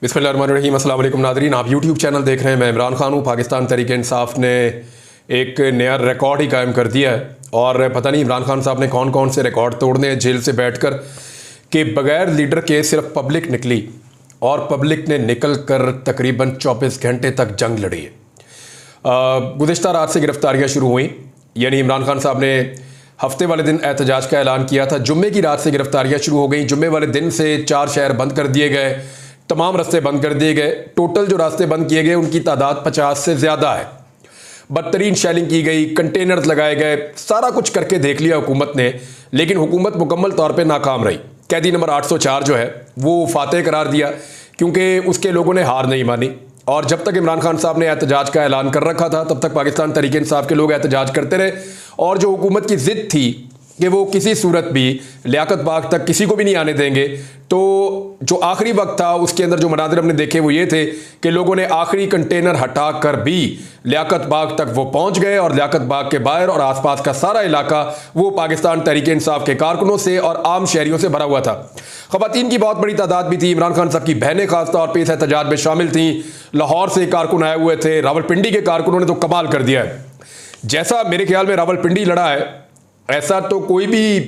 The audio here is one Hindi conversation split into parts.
बिस्मिल्लाहिर्रहमानिर्रहीम। अस्सलाम वालेकुम नादरीन, आप यूट्यूब चैनल देख रहे हैं। मैं इमरान खान हूँ। पाकिस्तान तहरीक-ए-इंसाफ ने एक नया रिकॉर्ड ही कायम कर दिया है और पता नहीं इमरान खान साहब ने कौन कौन से रिकॉर्ड तोड़ने हैं जेल से बैठकर कि बगैर लीडर के सिर्फ पब्लिक निकली और पब्लिक ने निकल कर तकरीबन 24 घंटे तक जंग लड़ी है। गुज़िश्ता रात से गिरफ्तारियाँ शुरू हुई, यानी इमरान खान साहब ने हफ्ते वाले दिन एहतजाज का ऐलान किया था। जुम्मे की रात से गिरफ्तारियाँ शुरू हो गई। जुम्मे वाले दिन से 4 शहर बंद कर दिए गए, तमाम रास्ते बंद कर दिए गए। टोटल जो रास्ते बंद किए गए उनकी तादाद 50 से ज़्यादा है। बदतरीन शेलिंग की गई, कंटेनर्स लगाए गए, सारा कुछ करके देख लिया हुकूमत ने, लेकिन हुकूमत मुकम्मल तौर पे नाकाम रही। कैदी नंबर 804 जो है वो फातेह करार दिया क्योंकि उसके लोगों ने हार नहीं मानी। और जब तक इमरान खान साहब ने एहतजाज का ऐलान कर रखा था तब तक पाकिस्तान तहरीक-ए-इंसाफ के लोग एहतजाज करते रहे। और जो हुकूमत की ज़िद थी कि वो किसी सूरत भी लियाकत बाग तक किसी को भी नहीं आने देंगे, तो जो आखिरी वक्त था उसके अंदर जो मनाज़िर हमने देखे वो ये थे कि लोगों ने आखिरी कंटेनर हटा कर भी लियाकत बाग तक वो पहुंच गए और लियाकत बाग के बाहर और आसपास का सारा इलाका वो पाकिस्तान तहरीक-ए-इंसाफ के कारकुनों से और आम शहरियों से भरा हुआ था। ख़वातीन की बहुत बड़ी तादाद भी थी। इमरान खान साहब की बहनें खास तौर पर इस एहतजाज में शामिल थी। लाहौर से कारकुन आए हुए थे, रावलपिंडी के कारकुनों ने तो कमाल कर दिया है। जैसा मेरे ख्याल में रावलपिंडी लड़ा है ऐसा तो कोई भी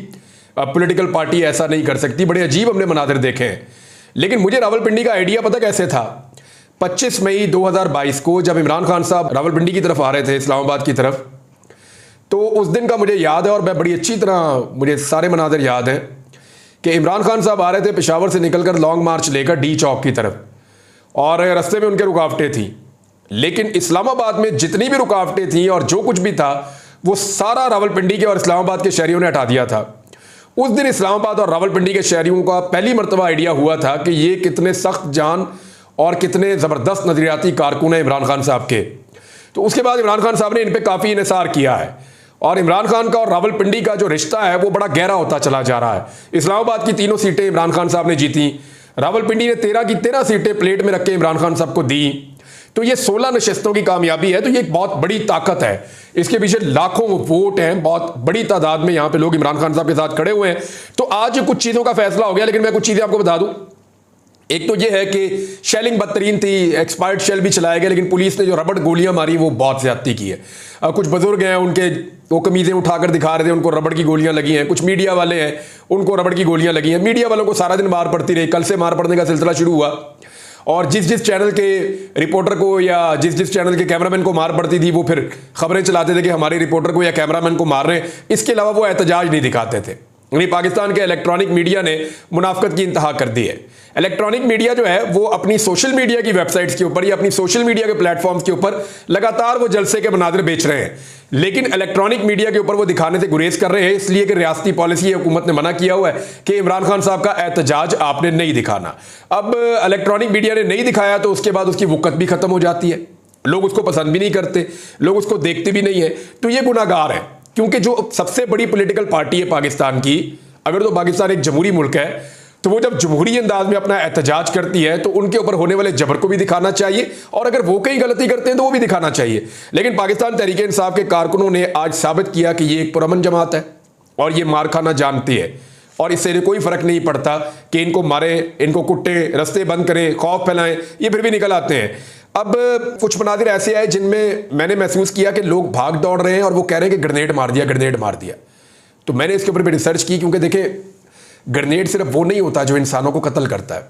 पॉलिटिकल पार्टी ऐसा नहीं कर सकती। बड़े अजीब हमने मनाजिर देखे हैं। लेकिन मुझे रावलपिंडी का आइडिया पता कैसे था? 25 मई 2022 को जब इमरान खान साहब रावलपिंडी की तरफ आ रहे थे, इस्लामाबाद की तरफ, तो उस दिन का मुझे याद है और मैं बड़ी अच्छी तरह मुझे सारे मनाजिर याद हैं कि इमरान खान साहब आ रहे थे पेशावर से निकलकर लॉन्ग मार्च लेकर डी चौक की तरफ, और रास्ते में उनके रुकावटें थी। लेकिन इस्लामाबाद में जितनी भी रुकावटें थी और जो कुछ भी था वो सारा रावलपिंडी के और इस्लामाबाद के शहरियों ने हटा दिया था। उस दिन इस्लामाबाद और रावलपिंडी के शहरियों का पहली मरतबा आइडिया हुआ था कि ये कितने सख्त जान और कितने ज़बरदस्त नज़रियाती कारकुन हैं इमरान खान साहब के। तो उसके बाद इमरान खान साहब ने इन पर काफ़ी इन्हिसार किया है और इमरान खान का और रावलपिंडी का जो रिश्ता है वो बड़ा गहरा होता चला जा रहा है। इस्लामाबाद की 3 सीटें इमरान खान साहब ने जीती, रावलपिंडी ने 13 की 13 सीटें प्लेट में रख के इमरान खान साहब को दी। तो ये 16 नशस्तों की कामयाबी है। तो ये एक बहुत बड़ी ताकत है, इसके पीछे लाखों वोट हैं, बहुत बड़ी तादाद में यहाँ पे लोग इमरान खान साहब के साथ खड़े हुए हैं। तो आज कुछ चीज़ों का फैसला हो गया, लेकिन मैं कुछ चीज़ें आपको बता दूं। एक तो ये है कि शेलिंग बदतरीन थी, एक्सपायर्ड शेल भी चलाए गए, लेकिन पुलिस ने जो रबड़ गोलियां मारी वो बहुत ज्यादती की है। कुछ बुजुर्ग हैं, उनके वो कमीजें उठाकर दिखा रहे थे, उनको रबड़ की गोलियां लगी हैं। कुछ मीडिया वाले हैं, उनको रबड़ की गोलियां लगी हैं। मीडिया वालों को सारा दिन मार पड़ती रही, कल से मार पड़ने का सिलसिला शुरू हुआ और जिस जिस चैनल के रिपोर्टर को या जिस जिस चैनल के कैमरामैन को मार पड़ती थी वो फिर खबरें चलाते थे कि हमारे रिपोर्टर को या कैमरामैन को मार रहे हैं। इसके अलावा वो एहतजाज नहीं दिखाते थे। यानी पाकिस्तान के इलेक्ट्रॉनिक मीडिया ने मुनाफकत की इंतहा कर दी है। इलेक्ट्रॉनिक मीडिया जो है वो अपनी सोशल मीडिया की वेबसाइट्स के ऊपर या अपनी सोशल मीडिया के प्लेटफॉर्म्स के ऊपर लगातार वो जलसे के मनाजिर बेच रहे हैं, लेकिन इलेक्ट्रॉनिक मीडिया के ऊपर वो दिखाने से गुरेज कर रहे हैं, इसलिए कि रियासती पॉलिसी हुकूमत ने मना किया हुआ है कि इमरान खान साहब का एहतजाज आपने नहीं दिखाना। अब इलेक्ट्रॉनिक मीडिया ने नहीं दिखाया तो उसके बाद उसकी वक़्त भी खत्म हो जाती है, लोग उसको पसंद भी नहीं करते, लोग उसको देखते भी नहीं है। तो ये गुनाहगार है, क्योंकि जो सबसे बड़ी पॉलिटिकल पार्टी है पाकिस्तान की, अगर तो पाकिस्तान एक जमहूरी मुल्क है, तो वो जब जमहूरी अंदाज में अपना एहतजाज करती है तो उनके ऊपर होने वाले जबर को भी दिखाना चाहिए और अगर वो कहीं गलती करते हैं तो वो भी दिखाना चाहिए। लेकिन पाकिस्तान तहरीक-ए-इंसाफ के कारकुनों ने आज साबित किया कि ये एक पुरअमन जमात है और ये मार खाना जानती है और इससे कोई फर्क नहीं पड़ता कि इनको मारें, इनको कुट्टे, रास्ते बंद करें, खौफ फैलाएं, ये फिर भी निकल आते हैं। अब कुछ मनाजिर ऐसे आए जिनमें मैंने महसूस किया कि लोग भाग दौड़ रहे हैं और वो कह रहे हैं कि ग्रेनेड मार दिया, ग्रेनेड मार दिया। तो मैंने इसके ऊपर भी रिसर्च की, क्योंकि देखें ग्रेनेड सिर्फ वो नहीं होता जो इंसानों को कत्ल करता है।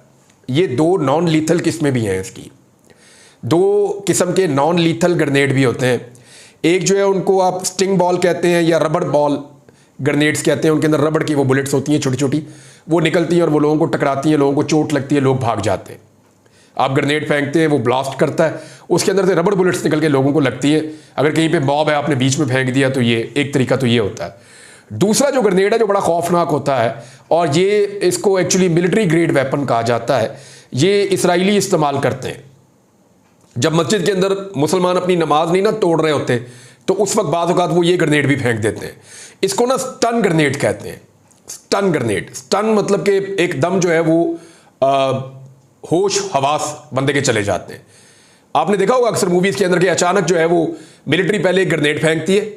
ये 2 नॉन लीथल किस्में भी हैं इसकी। 2 किस्म के नॉन लीथल ग्रेनेड भी होते हैं। एक जो है उनको आप स्टिंग बॉल कहते हैं या रबड़ बॉल ग्रेनेड्स कहते हैं। उनके अंदर रबड़ की वो बुलेट्स होती हैं छोटी छोटी, वो निकलती हैं और वो लोगों को टकराती हैं, लोगों को चोट लगती है, लोग भाग जाते हैं। आप ग्रेनेड फेंकते हैं, वो ब्लास्ट करता है, उसके अंदर से रबड़ बुलेट्स निकल के लोगों को लगती है। अगर कहीं पे मॉब है, आपने बीच में फेंक दिया, तो ये एक तरीका तो ये होता है। दूसरा जो ग्रेनेड है जो बड़ा खौफनाक होता है और ये इसको एक्चुअली मिलिट्री ग्रेड वेपन कहा जाता है, ये इसराइली इस्तेमाल करते हैं। जब मस्जिद के अंदर मुसलमान अपनी नमाज नहीं ना तोड़ रहे होते तो उस वक्त बाज़ औक़ात वो ये ग्रेनेड भी फेंक देते हैं। इसको ना स्टन ग्रेनेड कहते हैं। स्टन ग्रेनेड, स्टन मतलब कि एकदम जो है वो होश हवास बंदे के चले जाते हैं। आपने देखा होगा अक्सर मूवीज़ के अंदर कि अचानक जो है वो मिलिट्री पहले एक ग्रेनेड फेंकती है,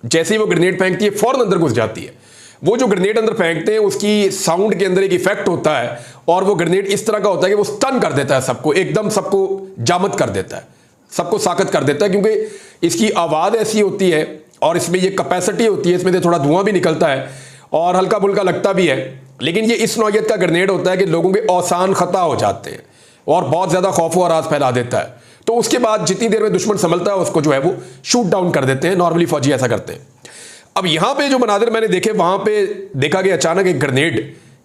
जैसे ही वो ग्रेनेड फेंकती है फौरन अंदर घुस जाती है। वो जो ग्रेनेड अंदर फेंकते हैं उसकी साउंड के अंदर एक इफेक्ट होता है और वो ग्रेनेड इस तरह का होता है कि वो स्टन कर देता है सबको, एकदम सबको जामत कर देता है, सबको साकत कर देता है, क्योंकि इसकी आवाज़ ऐसी होती है और इसमें ये कैपेसिटी होती है, इसमें से थोड़ा धुआं भी निकलता है और हल्का फुल्का लगता भी है। लेकिन ये इस नौयत का ग्रेनेड होता है कि लोगों के औसान खता हो जाते हैं और बहुत ज़्यादा खौफ व राज फैला देता है। तो उसके बाद जितनी देर में दुश्मन संभलता है उसको जो है वो शूट डाउन कर देते हैं। नॉर्मली फौजी ऐसा करते हैं। अब यहाँ पे जो मनाजिर मैंने देखे, वहाँ पे देखा कि अचानक एक ग्रेनेड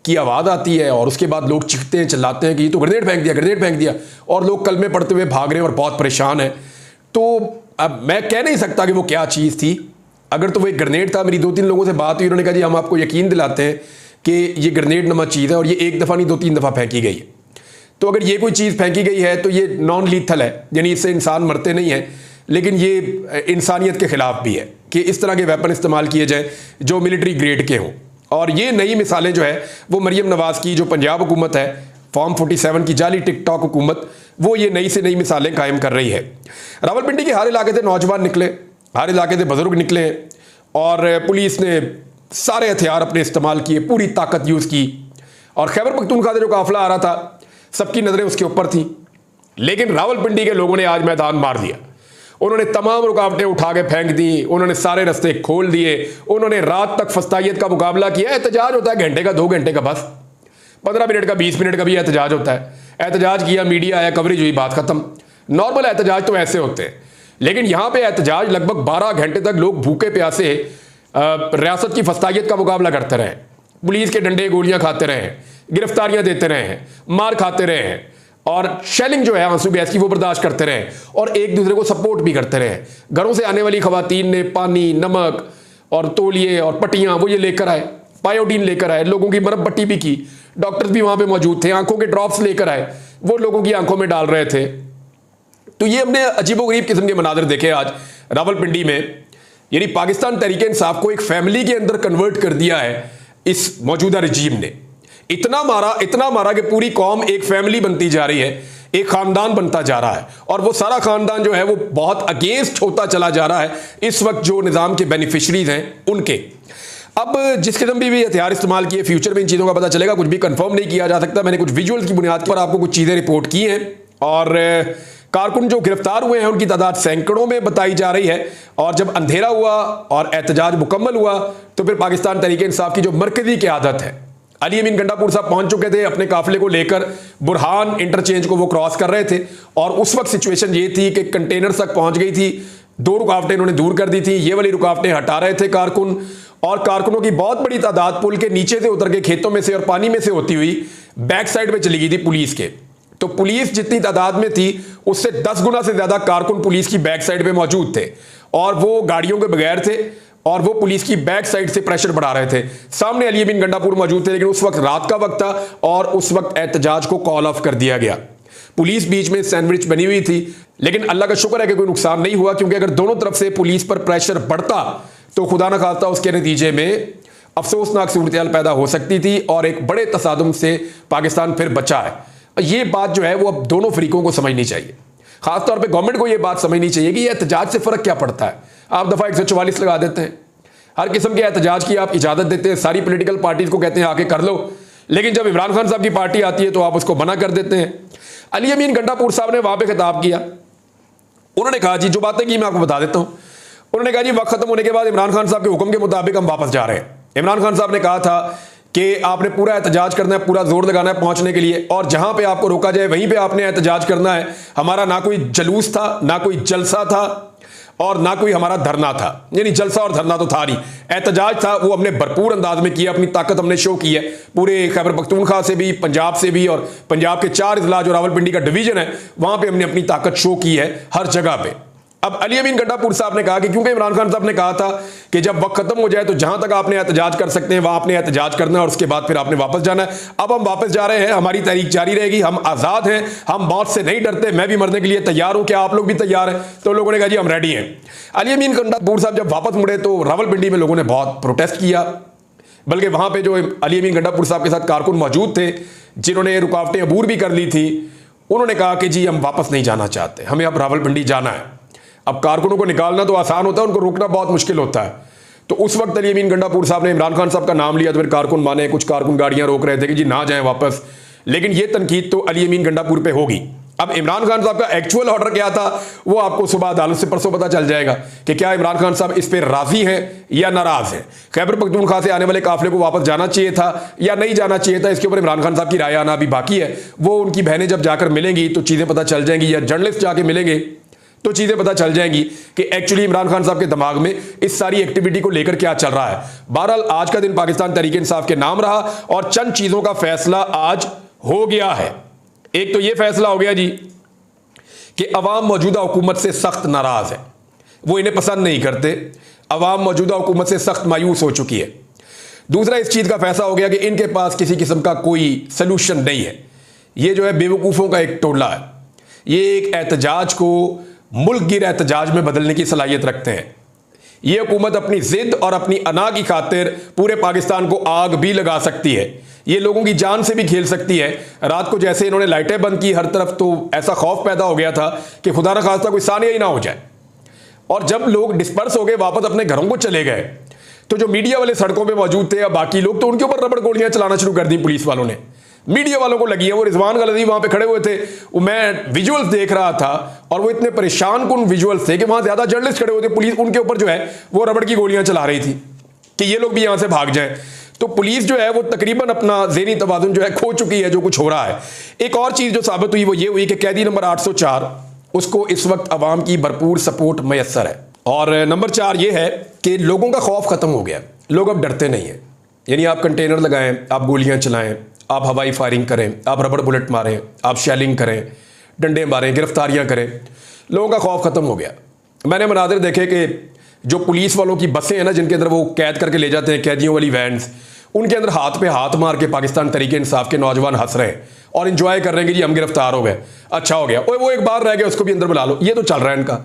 की आवाज़ आती है और उसके बाद लोग चीखते हैं, चिल्लाते हैं कि ये तो ग्रेनेड फेंक दिया, ग्रेनेड फेंक दिया, और लोग कलमे पढ़ते हुए भाग रहे हैं और बहुत परेशान है। तो अब मैं कह नहीं सकता कि वो क्या चीज़ थी। अगर तो वो एक ग्रेनेड था, मेरी 2-3 लोगों से बात हुई, उन्होंने कहा जी हम आपको यकीन दिलाते हैं कि ये ग्रेनेड नमा चीज़ है और ये एक दफ़ा नहीं 2-3 दफ़ा फेंकी गई है। तो अगर ये कोई चीज़ फेंकी गई है तो ये नॉन लीथल है, यानी इससे इंसान मरते नहीं हैं, लेकिन ये इंसानियत के ख़िलाफ़ भी है कि इस तरह के वेपन इस्तेमाल किए जाएँ जो मिलिट्री ग्रेड के हों। और ये नई मिसालें जो है वो मरीम नवाज़ की जो पंजाब हुकूमत है, फॉर्म 47 की जाली टिकटॉक हुकूमत, वो ये नई से नई मिसालें कायम कर रही है। रावलपिंडी के हर इलाके से नौजवान निकले, हर इलाके से बुजुर्ग निकले और पुलिस ने सारे हथियार अपने इस्तेमाल किए, पूरी ताकत यूज़ की। और खैबर पख्तूनख्वा से जो काफिला आ रहा था सबकी नज़रें उसके ऊपर थी, लेकिन रावलपिंडी के लोगों ने आज मैदान मार दिया। उन्होंने तमाम रुकावटें उठा के फेंक दी, उन्होंने सारे रास्ते खोल दिए, उन्होंने रात तक फस्तायत का मुकाबला किया। एहतजाज होता है घंटे का, 2 घंटे का, बस 15 मिनट का, 20 मिनट का भी एहतजाज होता है। एहतजाज किया, मीडिया आया, कवरेज हुई, बात खत्म। नॉर्मल एहतजाज तो ऐसे होते हैं, लेकिन यहाँ पे एहतजाज लगभग 12 घंटे तक लोग भूखे प्यासे रियासत की फस्तायत का मुकाबला करते रहे, पुलिस के डंडे गोलियां खाते रहे, गिरफ्तारियां देते रहे हैं, मार खाते रहे हैं और शेलिंग जो है आंसू गैस की वो बर्दाश्त करते रहे और एक दूसरे को सपोर्ट भी करते रहे। घरों से आने वाली खवातीन ने पानी, नमक और तौलिए और पट्टियां वो ये लेकर आए, पायोडीन लेकर आए, लोगों की मरहम पट्टी भी की, डॉक्टर्स भी वहां पे मौजूद थे, आंखों के ड्रॉप्स लेकर आए, वो लोगों की आंखों में डाल रहे थे। तो ये हमने अजीबोगरीब किस्म के मनाजर देखे आज रावलपिंडी में। यानी पाकिस्तान तहरीक इंसाफ को एक फैमिली के अंदर कन्वर्ट कर दिया है इस मौजूदा रजीम ने। इतना मारा कि पूरी कौम एक फैमिली बनती जा रही है, एक खानदान बनता जा रहा है और वो सारा खानदान जो है वो बहुत अगेंस्ट होता चला जा रहा है इस वक्त जो निज़ाम के बेनिफिशरीज हैं उनके। अब जिस किस्म भी हथियार इस्तेमाल किए, फ्यूचर में इन चीज़ों का पता चलेगा, कुछ भी कंफर्म नहीं किया जा सकता। मैंने कुछ विजुअल्स की बुनियाद पर आपको कुछ चीज़ें रिपोर्ट की हैं और कारकुन जो गिरफ्तार हुए हैं उनकी तादाद सैकड़ों में बताई जा रही है। और जब अंधेरा हुआ और एहतजाज मुकम्मल हुआ तो फिर पाकिस्तान तहरीक इंसाफ की जो मरकजी क़यादत है, अली अमीन गंडापुर साहब पहुंच चुके थे अपने काफिले को लेकर, बुरहान इंटरचेंज को वो क्रॉस कर रहे थे और उस वक्त सिचुएशन ये थी कि कंटेनर्स तक पहुंच गई थी। 2 रुकावटें इन्होंने दूर कर दी थी, ये वाली रुकावटें हटा रहे थे कारकुन, और कारकुनों की बहुत बड़ी तादाद पुल के नीचे से उतर के खेतों में से और पानी में से होती हुई बैक साइड में चली गई थी पुलिस के। तो पुलिस जितनी तादाद में थी उससे 10 गुना से ज्यादा कारकुन पुलिस की बैक साइड पे मौजूद थे और वो गाड़ियों के बगैर थे और वो पुलिस की बैक साइड से प्रेशर बढ़ा रहे थे। सामने अली अमीन गंडापुर मौजूद थे, लेकिन उस वक्त रात का वक्त था और उस वक्त एहतजाज को कॉल ऑफ कर दिया गया। पुलिस बीच में सैंडविच बनी हुई थी, लेकिन अल्लाह का शुक्र है कि कोई नुकसान नहीं हुआ, क्योंकि अगर दोनों तरफ से पुलिस पर प्रेशर बढ़ता तो खुदा न खास्ता उसके नतीजे में अफसोसनाक सूरत पैदा हो सकती थी और एक बड़े तसादुम से पाकिस्तान फिर बचा है। ये बात जो है वो अब दोनों फरीकों को समझनी चाहिए, खासतौर पर गवर्नमेंट को ये बात समझनी चाहिए कि ये एहतजाज से फ़र्क क्या पड़ता है। आप दफ़ा 144 लगा देते हैं, हर किस्म के एहतजाज की आप इजाज़त देते हैं, सारी पॉलिटिकल पार्टीज को कहते हैं आके कर लो, लेकिन जब इमरान खान साहब की पार्टी आती है तो आप उसको मना कर देते हैं। अली अमीन गंडापुर साहब ने वहाँ पे खिताब किया, उन्होंने कहा जी जो बातें की मैं आपको बता देता हूँ। उन्होंने कहा जी वक्त खत्म होने के बाद इमरान खान साहब के हुक्म के मुताबिक हम वापस जा रहे हैं। इमरान खान साहब ने कहा था कि आपने पूरा एहतजाज करना है, पूरा जोर लगाना है पहुंचने के लिए, और जहां पे आपको रोका जाए वहीं पे आपने एहतजाज करना है। हमारा ना कोई जलूस था, ना कोई जलसा था और ना कोई हमारा धरना था, यानी जलसा और धरना तो था नहीं, एहतजाज था, वो हमने भरपूर अंदाज में किया, अपनी ताकत हमने शो की है पूरे खैबर पख्तूनख्वा से भी, पंजाब से भी, और पंजाब के 4 अजला जो रावलपिंडी का डिवीजन है वहां पे हमने अपनी ताकत शो की है हर जगह पे। अब अली अमीन गंडापुर साहब ने कहा कि क्योंकि इमरान खान साहब ने कहा था कि जब वक्त खत्म हो जाए तो जहां तक आपने एहतजाज कर सकते हैं वहां आपने एहतजाज करना है और उसके बाद फिर आपने वापस जाना है। अब हम वापस जा रहे हैं, हमारी तहरीक जारी रहेगी, हम आज़ाद हैं, हम मौत से नहीं डरते, मैं भी मरने के लिए तैयार हूं, क्या आप लोग भी तैयार हैं? तो लोगों ने कहा जी हम रेडी हैं। अली अमीन गंडापुर साहब जब वापस मुड़े तो रावलपिंडी में लोगों ने बहुत प्रोटेस्ट किया, बल्कि वहां पर जो अली अमीन गंडापुर साहब के साथ कारकुन मौजूद थे जिन्होंने रुकावटें अबूर भी कर ली थी, उन्होंने कहा कि जी हम वापस नहीं जाना चाहते, हमें अब रावलपिंडी जाना है। अब कारकुनों को निकालना तो आसान होता है, उनको रोकना बहुत मुश्किल होता है। तो उस वक्त अली अमीन गंडापुर साहब ने इमरान खान साहब का नाम लिया तो फिर कारकुन माने, कुछ कारकुन गाड़ियां रोक रहे थे कि जी ना जाएं वापस, लेकिन ये तनकीद तो अली अमीन गंडापुर पे होगी। अब इमरान खान साहब का एक्चुअल ऑर्डर क्या था वो आपको सुबह अदालत से परसों पता चल जाएगा कि क्या इमरान खान साहब इस पर राजी हैं या नाराज हैं। खैबर पख्तूनख्वा से आने वाले काफिले को वापस जाना चाहिए था या नहीं जाना चाहिए था, इसके ऊपर इमरान खान साहब की राय आना अभी बाकी है। वो उनकी बहनें जब जाकर मिलेंगी तो चीजें पता चल जाएंगी, या जर्नलिस्ट जाके मिलेंगे तो चीजें पता चल जाएंगी कि एक्चुअली इमरान खान साहब के दिमाग में इस सारी एक्टिविटी को लेकर क्या चल रहा है। बहरहाल आज का दिन पाकिस्तान तहरीक इंसाफ के नाम रहा और चंद चीजों का फैसला आज हो गया है। एक तो यह फैसला हो गया जी कि अवाम मौजूदा हुकूमत से सख्त नाराज है, वो इन्हें पसंद नहीं करते, अवाम मौजूदा हुकूमत से सख्त मायूस हो चुकी है। दूसरा इस चीज का फैसला हो गया कि इनके पास किसी किस्म का कोई सलूशन नहीं है। ये जो है बेवकूफों का एक टोला है, ये एक एहतजाज को मुल्क गिर एहतजाज में बदलने की सलाहियत रखते हैं। ये हुकूमत अपनी जिद और अपनी अना की खातिर पूरे पाकिस्तान को आग भी लगा सकती है, ये लोगों की जान से भी खेल सकती है। रात को जैसे इन्होंने लाइटें बंद की हर तरफ, तो ऐसा खौफ पैदा हो गया था कि खुदा न खास्ता कोई सानिया ही ना हो जाए। और जब लोग डिस्पर्स हो गए, वापस अपने घरों को चले गए, तो जो मीडिया वाले सड़कों पे मौजूद थे या बाकी लोग, तो उनके ऊपर रबड़ गोलियां चलाना शुरू कर दी पुलिस वालों ने। मीडिया वालों को लगी है, वो रिजवान गलदी वहां पे खड़े हुए थे, मैं विजुअल्स देख रहा था और वो इतने परेशान कुन विजुअल्स थे कि वहां ज्यादा जर्नलिस्ट खड़े हुए थे, पुलिस उनके ऊपर जो है वो रबड़ की गोलियां चला रही थी कि ये लोग भी यहां से भाग जाएं। तो पुलिस जो है वो तकरीबन अपना ज़हनी तवाज़ुन जो है खो चुकी है जो कुछ हो रहा है। एक और चीज़ जो साबित हुई वो ये हुई कि कैदी नंबर 804 उसको इस वक्त अवाम की भरपूर सपोर्ट मैसर है। और नंबर 4 ये है कि लोगों का खौफ ख़त्म हो गया, लोग अब डरते नहीं हैं। यानी आप कंटेनर लगाएं, आप गोलियां चलाएं, आप हवाई फायरिंग करें, आप रबड़ बुलेट मारें, आप शेलिंग करें, डंडे मारें, गिरफ्तारियां करें, लोगों का खौफ ख़त्म हो गया। मैंने मनाजिर देखे कि जो पुलिस वालों की बसें हैं ना, जिनके अंदर वो कैद करके ले जाते हैं, कैदियों वाली वैन्स, उनके अंदर हाथ पे हाथ मार के पाकिस्तान तहरीक इंसाफ के नौजवान हंस रहे हैं और इंजॉय कर रहे हैं कि जी हम गिरफ्तार हो गए, अच्छा हो गया, ओए वो एक बार रह गया उसको भी अंदर बुला लो। ये तो चल रहा है इनका।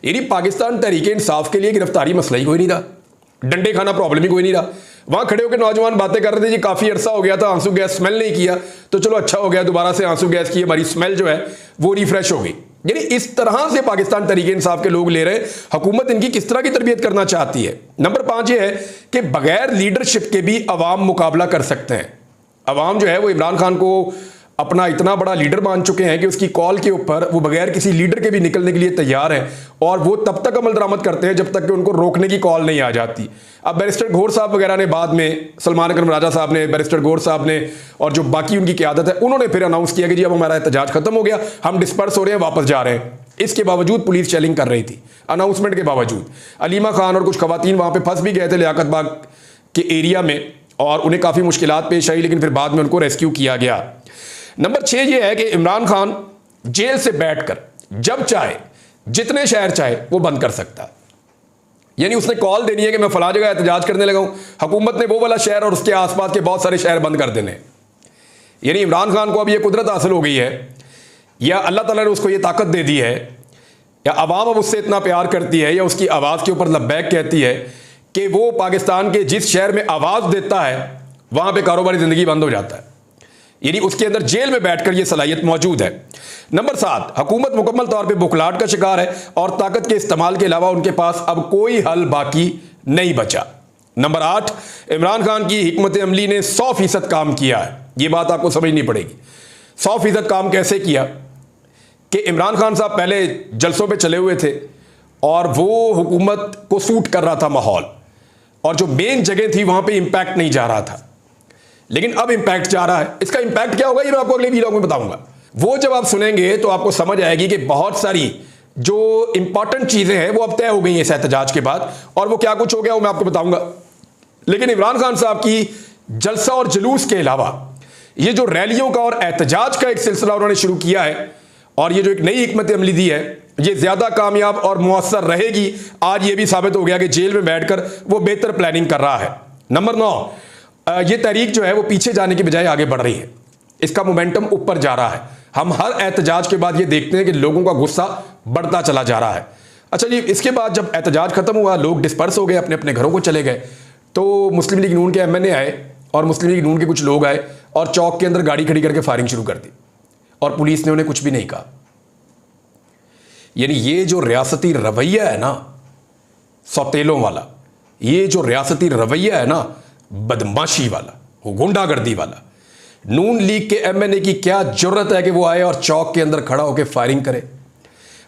यानी पाकिस्तान तहरीक इंसाफ के लिए गिरफ्तारी मसला ही कोई नहीं था, डंडे खाना प्रॉब्लम ही कोई नहीं रहा। वहां खड़े होकर नौजवान बातें कर रहे थे जी काफी अरसा हो गया था आंसू गैस स्मेल नहीं किया, तो चलो अच्छा हो गया, दोबारा से आंसू गैस की हमारी स्मेल जो है वो रिफ्रेश हो गई। यानी इस तरह से पाकिस्तान तहरीक इंसाफ के लोग ले रहे, हुकूमत इनकी किस तरह की तरबियत करना चाहती है। नंबर 5 ये है कि बगैर लीडरशिप के भी अवाम मुकाबला कर सकते हैं। अवाम जो है वो इमरान खान को अपना इतना बड़ा लीडर मान चुके हैं कि उसकी कॉल के ऊपर वो बगैर किसी लीडर के भी निकलने के लिए तैयार हैं, और वो तब तक अमल दरामद करते हैं जब तक कि उनको रोकने की कॉल नहीं आ जाती। अब बैरिस्टर गौर साहब वगैरह ने बाद में, सलमान अकरम राजा साहब ने, बैरिस्टर गौर साहब ने और जो बाकी उनकी क़यादत है, उन्होंने फिर अनाउंस किया कि जी अब हमारा एहतजाज खत्म हो गया, हम डिस्पर्स हो रहे हैं, वापस जा रहे हैं। इसके बावजूद पुलिस चेलिंग कर रही थी, अनाउंसमेंट के बावजूद। अलीमा खान और कुछ खवातीन वहां पर फंस भी गए थे लियाकत बाग के एरिया में और उन्हें काफ़ी मुश्किलात पेश आई, लेकिन फिर बाद में उनको रेस्क्यू किया गया। नंबर 6 ये है कि इमरान खान जेल से बैठकर जब चाहे जितने शहर चाहे वो बंद कर सकता है। यानी उसने कॉल देनी है कि मैं फला जगह एहतजाज करने लगा हूं, हुकूमत ने वो वाला शहर और उसके आसपास के बहुत सारे शहर बंद कर देने। यानी इमरान खान को अब ये कुदरत हासिल हो गई है, या अल्लाह ताला ने उसको ये ताकत दे दी है, या अवाम अब उससे इतना प्यार करती है, या उसकी आवाज़ के ऊपर लब्बैक कहती है कि वो पाकिस्तान के जिस शहर में आवाज़ देता है वहां पर कारोबारी ज़िंदगी बंद हो जाता है। यानी उसके अंदर जेल में बैठकर यह सलाहियत मौजूद है। नंबर 7, हुकूमत मुकम्मल तौर पे बुखलाहट का शिकार है और ताकत के इस्तेमाल के अलावा उनके पास अब कोई हल बाकी नहीं बचा। नंबर 8, इमरान खान की हिकमत अमली ने 100% काम किया है। यह बात आपको समझनी पड़ेगी। 100% काम कैसे किया कि इमरान खान साहब पहले जलसों पे चले हुए थे और वो हुकूमत को सूट कर रहा था माहौल, और जो मेन जगह थी वहां पे इंपैक्ट नहीं जा रहा था, लेकिन अब इंपैक्ट जा रहा है। इसका इंपैक्ट क्या होगा ये मैं आपको अगले वीडियो में बताऊंगा। वो जब आप सुनेंगे तो आपको समझ आएगी कि बहुत सारी जो इंपॉर्टेंट चीजें हैं वो अब तय हो गई हैं इस एहतजाज के बाद, और वो क्या कुछ हो गया वो मैं आपको बताऊंगा। लेकिन इमरान खान साहब की जलसा और जुलूस के अलावा ये जो रैलियों का और एहतजाज का एक सिलसिला उन्होंने शुरू किया है, और ये जो एक नई हिकमत अमली दी है, ये ज्यादा कामयाब और मुअस्सर रहेगी। आज ये भी साबित हो गया कि जेल में बैठकर वो बेहतर प्लानिंग कर रहा है। नंबर 9, ये तहरीक जो है वो पीछे जाने की बजाय आगे बढ़ रही है, इसका मोमेंटम ऊपर जा रहा है। हम हर एहतजाज के बाद ये देखते हैं कि लोगों का गुस्सा बढ़ता चला जा रहा है। अच्छा जी, इसके बाद जब एहतजाज खत्म हुआ, लोग डिस्पर्स हो गए, अपने अपने घरों को चले गए, तो मुस्लिम लीग नून के एमएनए आए और मुस्लिम लीग नून के कुछ लोग आए और चौक के अंदर गाड़ी खड़ी करके फायरिंग शुरू कर दी, और पुलिस ने उन्हें कुछ भी नहीं कहा। यानी ये जो रियासती रवैया है ना, सौतेलों वाला, ये जो रियासती रवैया है ना, बदमाशी वाला, वो गुंडागर्दी वाला, नून लीग के एमएनए की क्या जरूरत है कि वो आए और चौक के अंदर खड़ा होकर फायरिंग करे।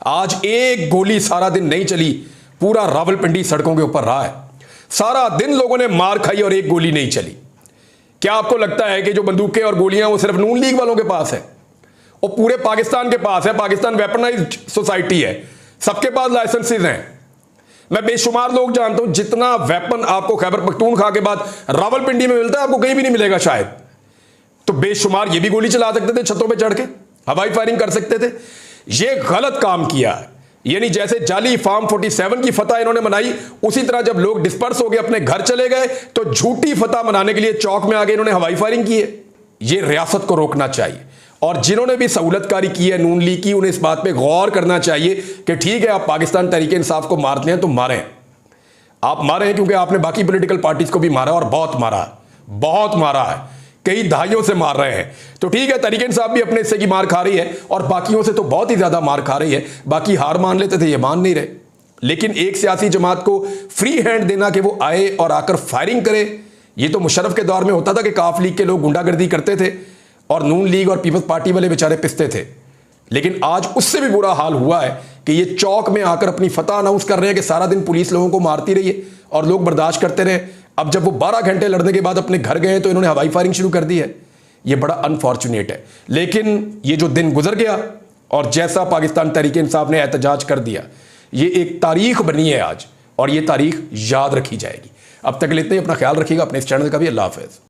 आज एक गोली सारा दिन नहीं चली, पूरा रावलपिंडी सड़कों के ऊपर रहा है, सारा दिन लोगों ने मार खाई और एक गोली नहीं चली। क्या आपको लगता है कि जो बंदूकें और गोलियां वो सिर्फ नून लीग वालों के पास है? और पूरे पाकिस्तान के पास है। पाकिस्तान वेपनाइज्ड सोसाइटी है, सबके पास लाइसेंसेस हैं। मैं बेशुमार लोग जानता हूं, जितना वेपन आपको खैबर पख्तूनख्वा के बाद रावलपिंडी में मिलता है आपको कहीं भी नहीं मिलेगा शायद। तो बेशुमार ये भी गोली चला सकते थे, छतों पे चढ़ के हवाई फायरिंग कर सकते थे। ये गलत काम किया है। यानी जैसे जाली फार्म 47 की फतह इन्होंने मनाई, उसी तरह जब लोग डिस्पर्स हो गए अपने घर चले गए तो झूठी फतह मनाने के लिए चौक में आगे इन्होंने हवाई फायरिंग की है। ये रियासत को रोकना चाहिए और जिन्होंने भी सहूलतकारी की है नून लीग की, उन्हें इस बात पे गौर करना चाहिए कि ठीक है, आप पाकिस्तान तहरीक इंसाफ को मारते हैं तो मारें, आप मारे हैं, क्योंकि आपने बाकी पॉलिटिकल पार्टीज को भी मारा और बहुत मारा है, बहुत मारा है, कई दहाइयों से मार रहे हैं। तो ठीक है, तहरीक इंसाफ भी अपने हिस्से की मार खा रही है और बाकियों से तो बहुत ही ज्यादा मार खा रही है। बाकी हार मान लेते थे, ये मान नहीं रहे। लेकिन एक सियासी जमात को फ्री हैंड देना कि वो आए और आकर फायरिंग करे, ये तो मुशर्रफ के दौर में होता था कि काफ लीग के लोग गुंडागर्दी करते थे और नून लीग और पीपल्स पार्टी वाले बेचारे पिसते थे। लेकिन आज उससे भी बुरा हाल हुआ है कि ये चौक में आकर अपनी फतह अनाउंस कर रहे हैं कि सारा दिन पुलिस लोगों को मारती रही है और लोग बर्दाश्त करते रहे। अब जब वो 12 घंटे लड़ने के बाद अपने घर गए तो इन्होंने हवाई फायरिंग शुरू कर दी है। ये बड़ा अनफॉर्चुनेट है। लेकिन ये जो दिन गुजर गया और जैसा पाकिस्तान तहरीक इंसाफ ने एहतजाज कर दिया, ये एक तारीख बनी है आज और ये तारीख याद रखी जाएगी। अब तक लेते हैं, अपना ख्याल रखिएगा, अपने इस चैनल का भी। अल्लाह हाफ़िज़।